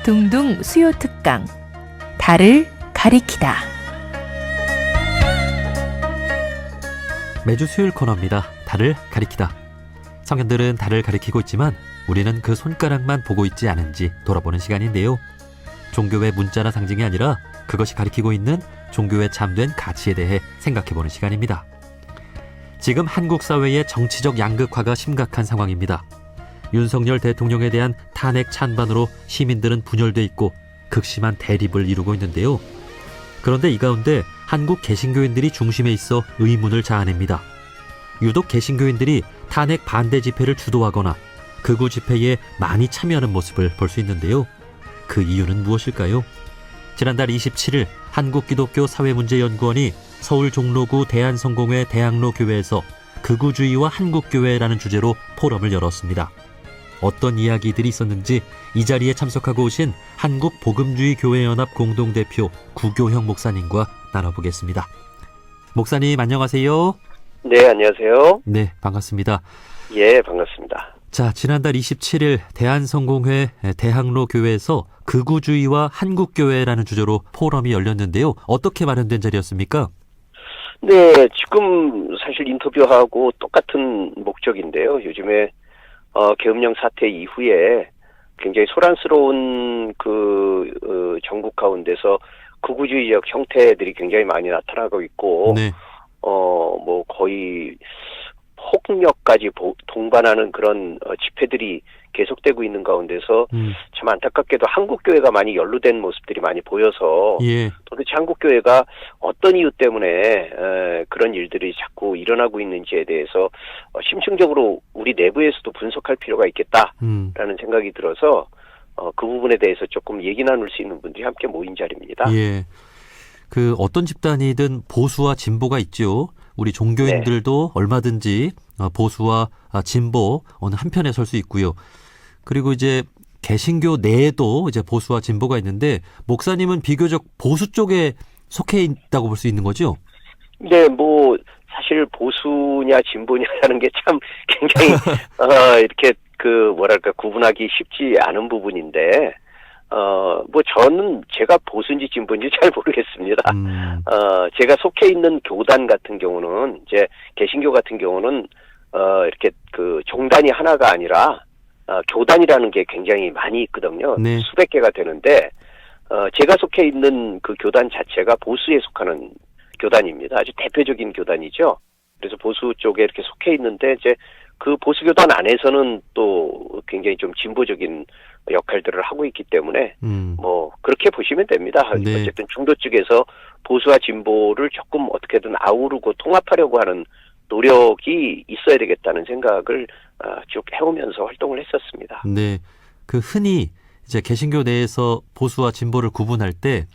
둥둥 수요 특강 달을 가리키다. 매주 수요일 코너입니다. 달을 가리키다. 성현들은 달을 가리키고 있지만 우리는 그 손가락만 보고 있지 않은지 돌아보는 시간인데요. 종교의 문자나 상징이 아니라 그것이 가리키고 있는 종교의 참된 가치에 대해 생각해보는 시간입니다. 지금 한국 사회의 정치적 양극화가 심각한 상황입니다. 윤석열 대통령에 대한 탄핵 찬반으로 시민들은 분열돼 있고 극심한 대립을 이루고 있는데요. 그런데 이 가운데 한국 개신교인들이 중심에 있어 의문을 자아냅니다. 유독 개신교인들이 탄핵 반대 집회를 주도하거나 극우 집회에 많이 참여하는 모습을 볼 수 있는데요. 그 이유는 무엇일까요? 지난달 27일 한국기독교사회문제연구원이 서울 종로구 대한성공회 대학로 교회에서 극우주의와 한국교회라는 주제로 포럼을 열었습니다. 어떤 이야기들이 있었는지 이 자리에 참석하고 오신 한국복음주의교회연합 공동대표 구교형 목사님과 나눠보겠습니다. 목사님 안녕하세요. 네, 안녕하세요. 네, 반갑습니다. 예, 반갑습니다. 자, 지난달 27일 대한성공회 대학로 교회에서 극우주의와 한국교회라는 주제로 포럼이 열렸는데요. 어떻게 마련된 자리였습니까? 네, 지금 사실 인터뷰하고 똑같은 목적인데요. 요즘에 계엄령 사태 이후에 굉장히 소란스러운 전국 가운데서 극우주의적 형태들이 굉장히 많이 나타나고 있고, 네. 거의 폭력까지 동반하는 그런 집회들이 계속되고 있는 가운데서 참 안타깝게도 한국교회가 많이 연루된 모습들이 많이 보여서 예. 도대체 한국교회가 어떤 이유 때문에 그런 일들이 자꾸 일어나고 있는지에 대해서 심층적으로 우리 내부에서도 분석할 필요가 있겠다라는 생각이 들어서 그 부분에 대해서 조금 얘기 나눌 수 있는 분들이 함께 모인 자리입니다. 예. 그 어떤 집단이든 보수와 진보가 있죠. 우리 종교인들도 얼마든지 보수와 진보 어느 한편에 설 수 있고요. 그리고 이제 개신교 내에도 이제 보수와 진보가 있는데 목사님은 비교적 보수 쪽에 속해 있다고 볼 수 있는 거죠? 네, 사실 보수냐 진보냐라는 게 참 굉장히 이렇게 구분하기 쉽지 않은 부분인데 저는 제가 보수인지 진보인지 잘 모르겠습니다. 제가 속해 있는 교단 같은 경우는, 이제 개신교 같은 경우는, 이렇게 종단이 하나가 아니라, 교단이라는 게 굉장히 많이 있거든요. 네. 수백 개가 되는데, 제가 속해 있는 그 교단 자체가 보수에 속하는 교단입니다. 아주 대표적인 교단이죠. 그래서 보수 쪽에 이렇게 속해 있는데, 이제 그 보수 교단 안에서는 또 굉장히 좀 진보적인 역할들을 하고 있기 때문에 그렇게 보시면 됩니다. 네. 어쨌든 중도 쪽에서 보수와 진보를 조금 어떻게든 아우르고 통합하려고 하는 노력이 있어야 되겠다는 생각을 쭉 해오면서 활동을 했었습니다. 네. 그 흔히 이제 개신교 내에서 보수와 진보를 구분할 때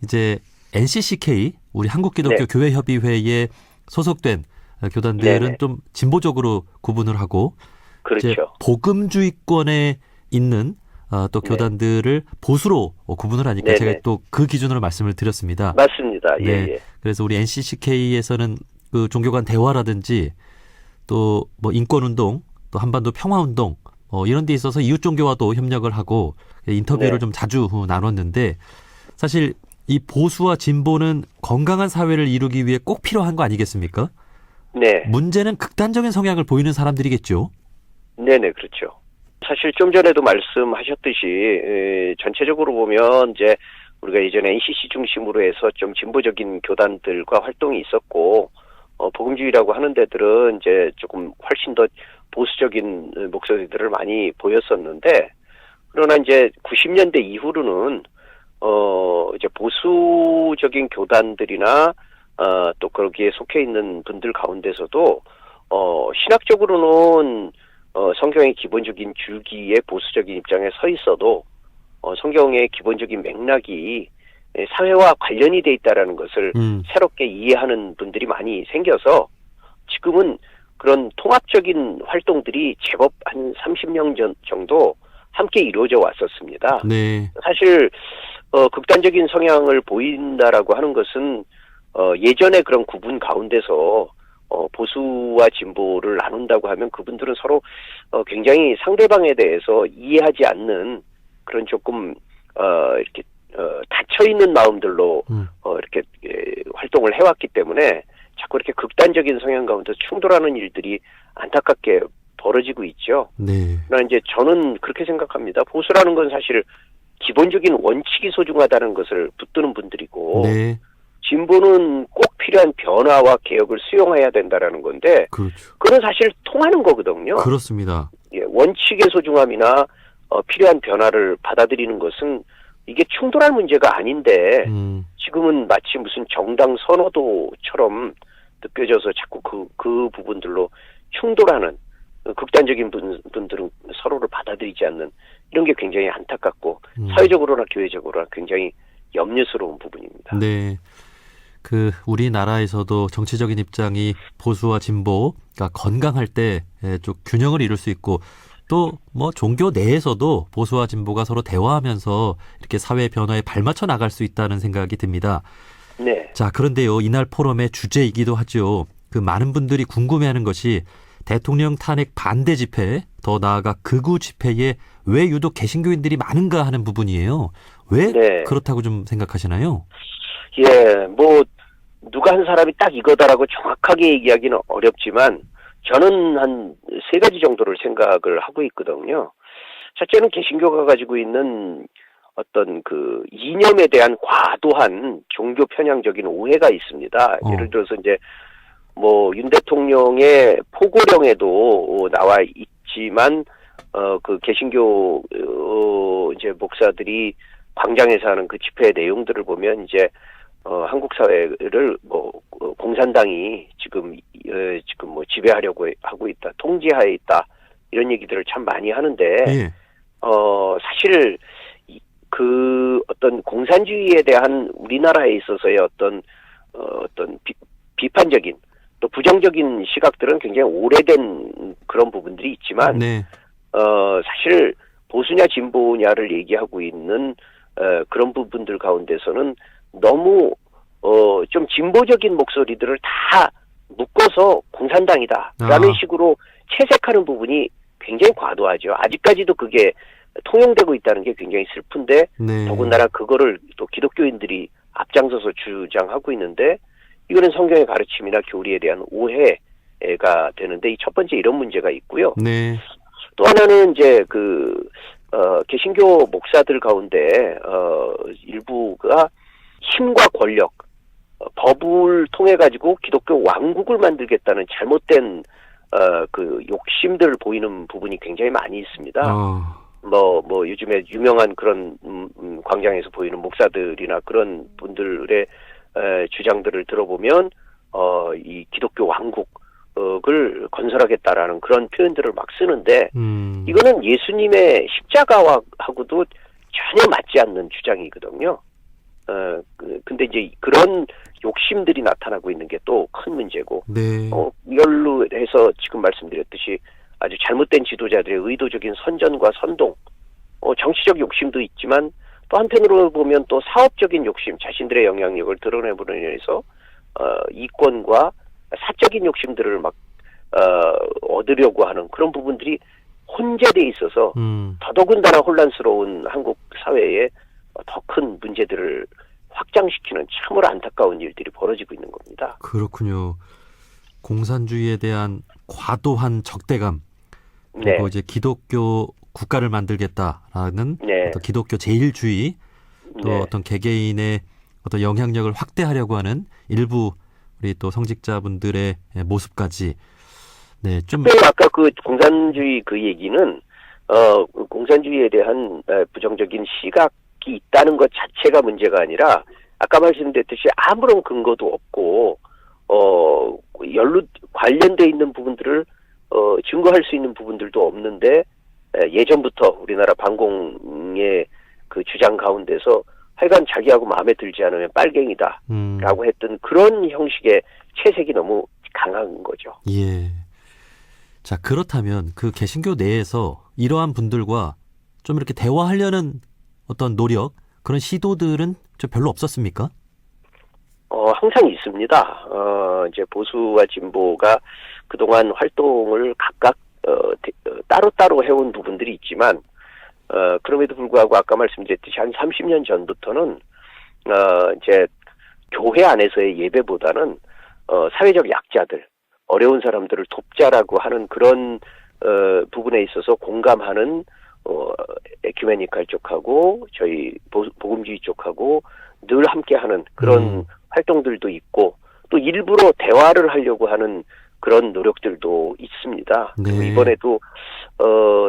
이제 NCCK 우리 한국기독교 네. 교회협의회에 소속된 교단들은 네네. 좀 진보적으로 구분을 하고 그렇죠. 이제 복음주의권에 있는 또 네. 교단들을 보수로 구분을 하니까 네네. 제가 또 그 기준으로 말씀을 드렸습니다. 맞습니다. 네. 예. 그래서 우리 NCCK에서는 그 종교 간 대화라든지 또 인권운동, 또 한반도 평화운동 이런 데 있어서 이웃 종교와도 협력을 하고 인터뷰를 네. 좀 자주 나눴는데 사실 이 보수와 진보는 건강한 사회를 이루기 위해 꼭 필요한 거 아니겠습니까? 네. 문제는 극단적인 성향을 보이는 사람들이겠죠. 네네, 그렇죠. 사실 좀 전에도 말씀하셨듯이 전체적으로 보면 이제 우리가 예전에 NCC 중심으로 해서 좀 진보적인 교단들과 활동이 있었고 복음주의라고 하는 데들은 이제 조금 훨씬 더 보수적인 목소리들을 많이 보였었는데, 그러나 이제 90년대 이후로는 이제 보수적인 교단들이나 또 거기에 속해 있는 분들 가운데서도 신학적으로는 성경의 기본적인 줄기에 보수적인 입장에 서 있어도 성경의 기본적인 맥락이 사회와 관련이 돼 있다라는 것을 새롭게 이해하는 분들이 많이 생겨서 지금은 그런 통합적인 활동들이 제법 한 30년 정도 함께 이루어져 왔었습니다. 네. 사실 극단적인 성향을 보인다라고 하는 것은 예전에 그런 구분 가운데서 보수와 진보를 나눈다고 하면 그분들은 서로 굉장히 상대방에 대해서 이해하지 않는 그런 조금 이렇게 닫혀 있는 마음들로 이렇게 활동을 해왔기 때문에 자꾸 이렇게 극단적인 성향 가운데 충돌하는 일들이 안타깝게 벌어지고 있죠. 네. 그러나 이제 저는 그렇게 생각합니다. 보수라는 건 사실 기본적인 원칙이 소중하다는 것을 붙드는 분들이고 네. 진보는 꼭 필요한 변화와 개혁을 수용해야 된다라는 건데 그렇죠. 그건 사실 통하는 거거든요. 그렇습니다. 예, 원칙의 소중함이나 필요한 변화를 받아들이는 것은 이게 충돌할 문제가 아닌데 지금은 마치 무슨 정당 선호도처럼 느껴져서 자꾸 그 부분들로 충돌하는 극단적인 분들은 서로를 받아들이지 않는 이런 게 굉장히 안타깝고 사회적으로나 교회적으로나 굉장히 염려스러운 부분입니다. 네. 우리나라에서도 정치적인 입장이 보수와 진보가 건강할 때 좀 균형을 이룰 수 있고 또 뭐 종교 내에서도 보수와 진보가 서로 대화하면서 이렇게 사회 변화에 발맞춰 나갈 수 있다는 생각이 듭니다. 네. 자, 그런데요. 이날 포럼의 주제이기도 하죠. 많은 분들이 궁금해하는 것이 대통령 탄핵 반대 집회, 더 나아가 극우 집회에 왜 유독 개신교인들이 많은가 하는 부분이에요. 왜 네. 그렇다고 좀 생각하시나요? 예, 뭐 누가 한 사람이 딱 이거다라고 정확하게 얘기하기는 어렵지만 저는 한 세 가지 정도를 생각을 하고 있거든요. 첫째는 개신교가 가지고 있는 어떤 그 이념에 대한 과도한 종교 편향적인 오해가 있습니다. 예를 들어서 이제 뭐 윤 대통령의 포고령에도 나와 있지만 그 개신교 이제 목사들이 광장에서 하는 그 집회 내용들을 보면 이제 한국 사회를 뭐 공산당이 지금 뭐 지배하려고 하고 있다, 통제하에 있다 이런 얘기들을 참 많이 하는데 예. 사실 그 어떤 공산주의에 대한 우리나라에 있어서의 어떤 비판적인 또 부정적인 시각들은 굉장히 오래된 그런 부분들이 있지만 네. 사실 보수냐 진보냐를 얘기하고 있는 그런 부분들 가운데서는 너무 좀 진보적인 목소리들을 다 묶어서 공산당이다라는 식으로 채색하는 부분이 굉장히 과도하죠. 아직까지도 그게 통용되고 있다는 게 굉장히 슬픈데 네. 더군다나 그거를 또 기독교인들이 앞장서서 주장하고 있는데 이거는 성경의 가르침이나 교리에 대한 오해가 되는데 이 첫 번째 이런 문제가 있고요. 네. 또 하나는 이제 개신교 목사들 가운데 일부가 힘과 권력, 법을 통해 가지고 기독교 왕국을 만들겠다는 잘못된 그 욕심들을 보이는 부분이 굉장히 많이 있습니다. 뭐 요즘에 유명한 그런 광장에서 보이는 목사들이나 그런 분들의 주장들을 들어보면 이 기독교 왕국을 건설하겠다라는 그런 표현들을 막 쓰는데 이거는 예수님의 십자가하고도 전혀 맞지 않는 주장이거든요. 근데 이제 그런 욕심들이 나타나고 있는 게 또 큰 문제고, 네. 이걸로 해서 지금 말씀드렸듯이 아주 잘못된 지도자들의 의도적인 선전과 선동, 정치적 욕심도 있지만 또 한편으로 보면 또 사업적인 욕심, 자신들의 영향력을 드러내므로 인해서 이권과 사적인 욕심들을 막 얻으려고 하는 그런 부분들이 혼재돼 있어서 더더군다나 혼란스러운 한국 사회에 더 큰 문제들을 확장시키는 참으로 안타까운 일들이 벌어지고 있는 겁니다. 그렇군요. 공산주의에 대한 과도한 적대감, 그리고 네. 이제 기독교 국가를 만들겠다라는 네. 어떤 기독교 제일주의, 또 네. 어떤 개개인의 어떤 영향력을 확대하려고 하는 일부 우리 또 성직자분들의 모습까지, 네, 좀 특별히 아까 그 공산주의 그 얘기는 공산주의에 대한 부정적인 시각이 있다는 것 자체가 문제가 아니라 아까 말씀드렸듯이 아무런 근거도 없고 관련돼 있는 부분들을 증거할 수 있는 부분들도 없는데 예전부터 우리나라 반공의 그 주장 가운데서 하여간 자기하고 마음에 들지 않으면 빨갱이다라고 했던 그런 형식의 채색이 너무 강한 거죠. 예. 자, 그렇다면 그 개신교 내에서 이러한 분들과 좀 이렇게 대화하려는 어떤 노력, 그런 시도들은 좀 별로 없었습니까? 항상 있습니다. 이제 보수와 진보가 그동안 활동을 각각 따로따로 해온 부분들이 있지만 그럼에도 불구하고 아까 말씀드렸듯이 한 30년 전부터는 이제 교회 안에서의 예배보다는 사회적 약자들, 어려운 사람들을 돕자라고 하는 그런 부분에 있어서 공감하는 에큐메니칼 쪽하고 저희 복음주의 쪽하고 늘 함께하는 그런 활동들도 있고 또 일부러 대화를 하려고 하는 그런 노력들도 있습니다. 네. 그리고 이번에도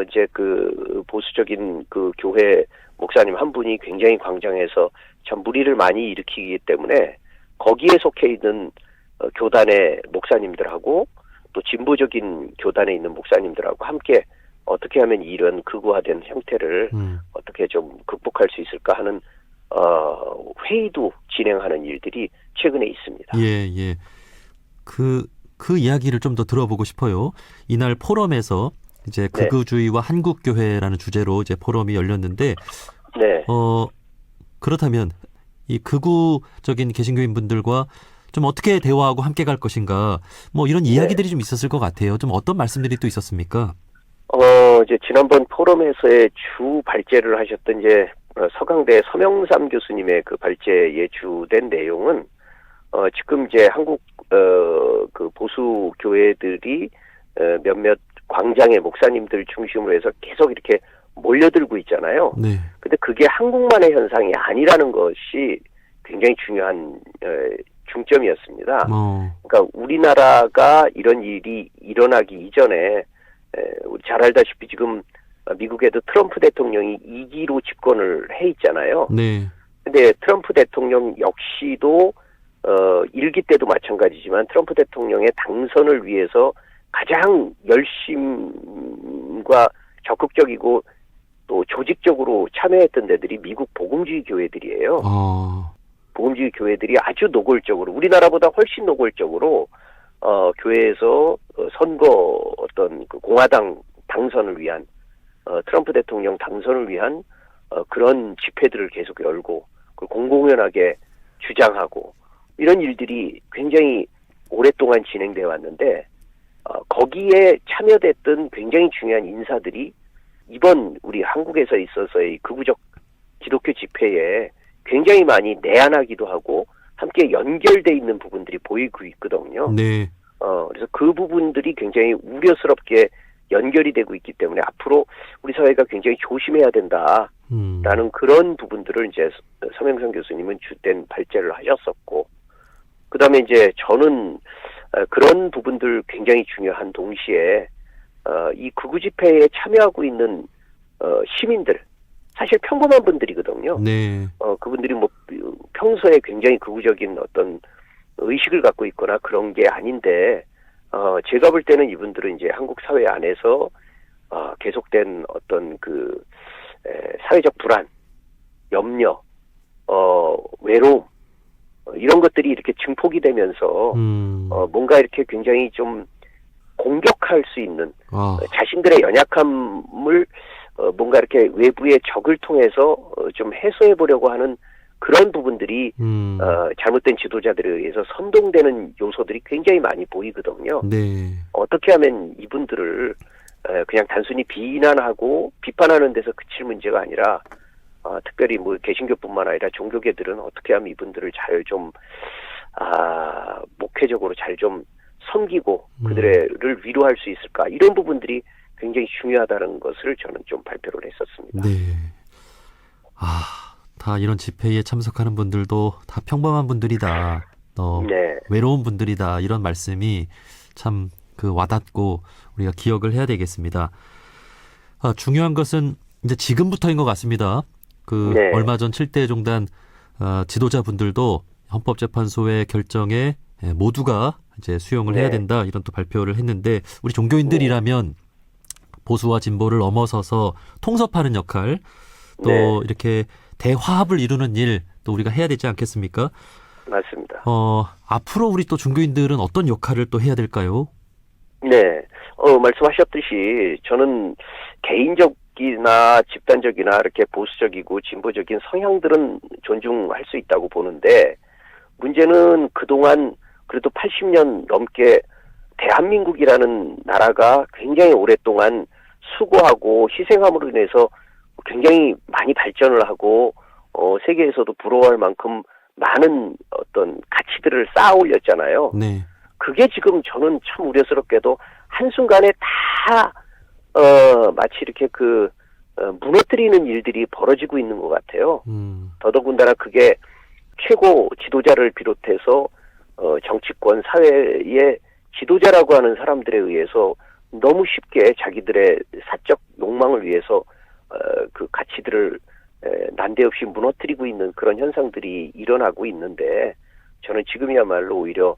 이제 그 보수적인 그 교회 목사님 한 분이 굉장히 광장에서 참 무리를 많이 일으키기 때문에 거기에 속해 있는 교단의 목사님들하고 또 진보적인 교단에 있는 목사님들하고 함께 어떻게 하면 이런 극우화된 형태를 어떻게 좀 극복할 수 있을까 하는 회의도 진행하는 일들이 최근에 있습니다. 예. 그 이야기를 좀 더 들어보고 싶어요. 이날 포럼에서 이제 극우주의와 한국교회라는 주제로 이제 포럼이 열렸는데, 네. 그렇다면 이 극우적인 개신교인 분들과 좀 어떻게 대화하고 함께 갈 것인가, 뭐 이런 이야기들이 좀 있었을 것 같아요. 좀 어떤 말씀들이 또 있었습니까? 이제 지난번 포럼에서의 주 발제를 하셨던 이제 서강대 서명삼 교수님의 그 발제에 주된 내용은 지금 이제 한국 그 보수 교회들이 몇몇 광장의 목사님들 중심으로 해서 계속 이렇게 몰려들고 있잖아요. 네. 근데 그게 한국만의 현상이 아니라는 것이 굉장히 중요한 중점이었습니다. 그러니까 우리나라가 이런 일이 일어나기 이전에 우리 잘 알다시피 지금 미국에도 트럼프 대통령이 2기로 집권을 해 있잖아요. 네. 근데 트럼프 대통령 역시도 1기 때도 마찬가지지만 트럼프 대통령의 당선을 위해서 가장 열심과 적극적이고 또 조직적으로 참여했던 데들이 미국 복음주의 교회들이에요. 복음주의 교회들이 아주 노골적으로 우리나라보다 훨씬 노골적으로 교회에서 선거 어떤 그 공화당 당선을 위한 트럼프 대통령 당선을 위한 그런 집회들을 계속 열고 공공연하게 주장하고 이런 일들이 굉장히 오랫동안 진행되어 왔는데 거기에 참여됐던 굉장히 중요한 인사들이 이번 우리 한국에서 있어서의 극우적 기독교 집회에 굉장히 많이 내한하기도 하고 함께 연결돼 있는 부분들이 보이고 있거든요. 네. 그래서 그 부분들이 굉장히 우려스럽게 연결이 되고 있기 때문에 앞으로 우리 사회가 굉장히 조심해야 된다라는 그런 부분들을 이제 서명선 교수님은 주된 발제를 하셨었고, 그 다음에 이제 저는 그런 부분들 굉장히 중요한 동시에 이 극우 집회에 참여하고 있는 시민들, 사실 평범한 분들이거든요. 네. 그분들이 뭐 평소에 굉장히 극우적인 어떤 의식을 갖고 있거나 그런 게 아닌데, 제가 볼 때는 이분들은 이제 한국 사회 안에서 계속된 어떤 그 사회적 불안, 염려, 외로움 이런 것들이 이렇게 증폭이 되면서 뭔가 이렇게 굉장히 좀 공격할 수 있는 자신들의 연약함을 뭔가 이렇게 외부의 적을 통해서 좀 해소해 보려고 하는 그런 부분들이 잘못된 지도자들에 의해서 선동되는 요소들이 굉장히 많이 보이거든요. 네. 어떻게 하면 이분들을 그냥 단순히 비난하고 비판하는 데서 그칠 문제가 아니라 특별히 뭐 개신교뿐만 아니라 종교계들은 어떻게 하면 이분들을 잘 좀 목회적으로 잘 좀 섬기고 그들을 위로할 수 있을까, 이런 부분들이 굉장히 중요하다는 것을 저는 좀 발표를 했었습니다. 네. 다 이런 집회에 참석하는 분들도 다 평범한 분들이다. 네. 외로운 분들이다. 이런 말씀이 참 그 와닿고 우리가 기억을 해야 되겠습니다. 중요한 것은 이제 지금부터인 것 같습니다. 네. 얼마 전 7대 종단 지도자분들도 헌법재판소의 결정에 모두가 이제 수용을 해야 된다, 이런 또 발표를 했는데, 우리 종교인들이라면 보수와 진보를 넘어서서 통섭하는 역할, 또 이렇게 대화합을 이루는 일 또 우리가 해야 되지 않겠습니까? 맞습니다. 앞으로 우리 또 종교인들은 어떤 역할을 또 해야 될까요? 네. 말씀하셨듯이 저는 개인적이나 집단적이나 이렇게 보수적이고 진보적인 성향들은 존중할 수 있다고 보는데, 문제는 그동안 그래도 80년 넘게 대한민국이라는 나라가 굉장히 오랫동안 수고하고 희생함으로 인해서 굉장히 많이 발전을 하고 세계에서도 부러워할 만큼 많은 어떤 가치들을 쌓아 올렸잖아요. 네. 그게 지금 저는 참 우려스럽게도 한순간에 다 마치 이렇게 무너뜨리는 일들이 벌어지고 있는 것 같아요. 더더군다나 그게 최고 지도자를 비롯해서 정치권, 사회의 지도자라고 하는 사람들에 의해서 너무 쉽게 자기들의 사적 욕망을 위해서 그 가치들을 난데없이 무너뜨리고 있는 그런 현상들이 일어나고 있는데, 저는 지금이야말로 오히려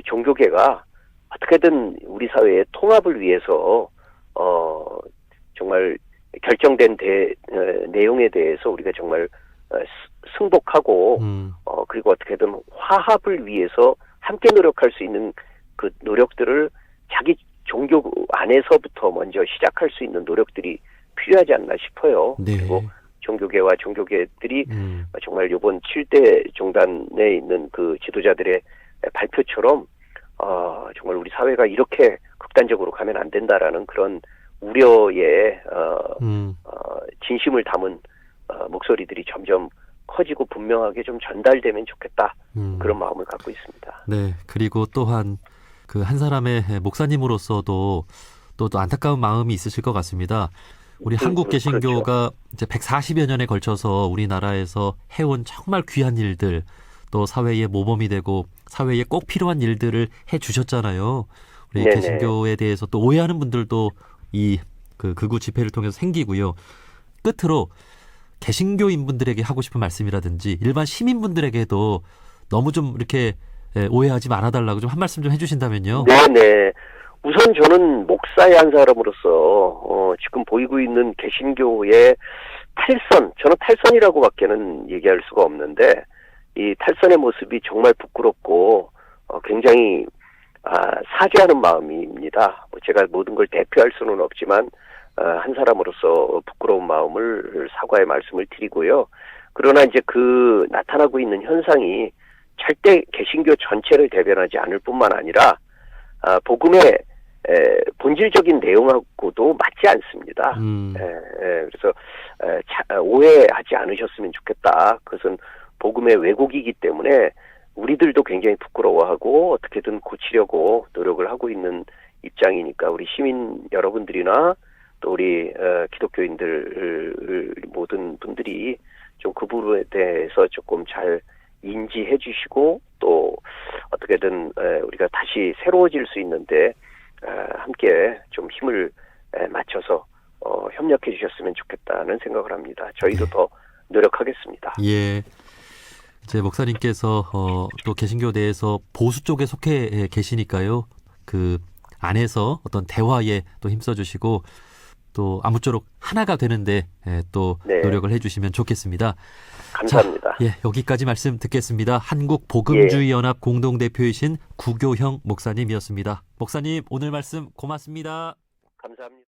종교계가 어떻게든 우리 사회의 통합을 위해서 정말 결정된 내용에 대해서 우리가 정말 승복하고 그리고 어떻게든 화합을 위해서 함께 노력할 수 있는 그 노력들을 자기 종교 안에서부터 먼저 시작할 수 있는 노력들이 필요하지 않나 싶어요. 네. 그리고 종교계와 종교계들이 정말 이번 7대 종단에 있는 그 지도자들의 발표처럼 정말 우리 사회가 이렇게 극단적으로 가면 안 된다라는 그런 우려에 진심을 담은 목소리들이 점점 커지고 분명하게 좀 전달되면 좋겠다, 그런 마음을 갖고 있습니다. 네. 그리고 또한 그 한 사람의 목사님으로서도 또 안타까운 마음이 있으실 것 같습니다. 우리 한국 개신교가 이제 140여 년에 걸쳐서 우리나라에서 해온 정말 귀한 일들, 또 사회의 모범이 되고 사회에 꼭 필요한 일들을 해 주셨잖아요. 우리 네네. 개신교에 대해서 또 오해하는 분들도 이 극우 집회를 통해서 생기고요. 끝으로 개신교인분들에게 하고 싶은 말씀이라든지 일반 시민분들에게도 너무 좀 이렇게 오해하지 말아달라고 좀 한 말씀 좀 해주신다면요. 네네. 우선 저는 목사의 한 사람으로서 지금 보이고 있는 개신교의 탈선, 저는 탈선이라고밖에는 얘기할 수가 없는데, 이 탈선의 모습이 정말 부끄럽고 굉장히 사죄하는 마음입니다. 제가 모든 걸 대표할 수는 없지만 한 사람으로서 부끄러운 마음을 사과의 말씀을 드리고요. 그러나 이제 그 나타나고 있는 현상이 절대 개신교 전체를 대변하지 않을 뿐만 아니라 복음의 본질적인 내용하고도 맞지 않습니다. 그래서 오해하지 않으셨으면 좋겠다. 그것은 복음의 왜곡이기 때문에 우리들도 굉장히 부끄러워하고 어떻게든 고치려고 노력을 하고 있는 입장이니까, 우리 시민 여러분들이나 또 우리 기독교인들 모든 분들이 좀 그 부분에 대해서 조금 잘 인지해 주시고, 또 어떻게든 우리가 다시 새로워질 수 있는데 함께 좀 힘을 맞춰서 협력해 주셨으면 좋겠다는 생각을 합니다. 저희도 더 노력하겠습니다. 예. 이제 목사님께서 또 개신교 내에서 보수 쪽에 속해 계시니까요. 그 안에서 어떤 대화에 또 힘써주시고 또 아무쪼록 하나가 되는데 또 네. 노력을 해주시면 좋겠습니다. 감사합니다. 자, 여기까지 말씀 듣겠습니다. 한국 복음주의 연합 공동대표이신 구교형 목사님이었습니다. 목사님, 오늘 말씀 고맙습니다. 감사합니다.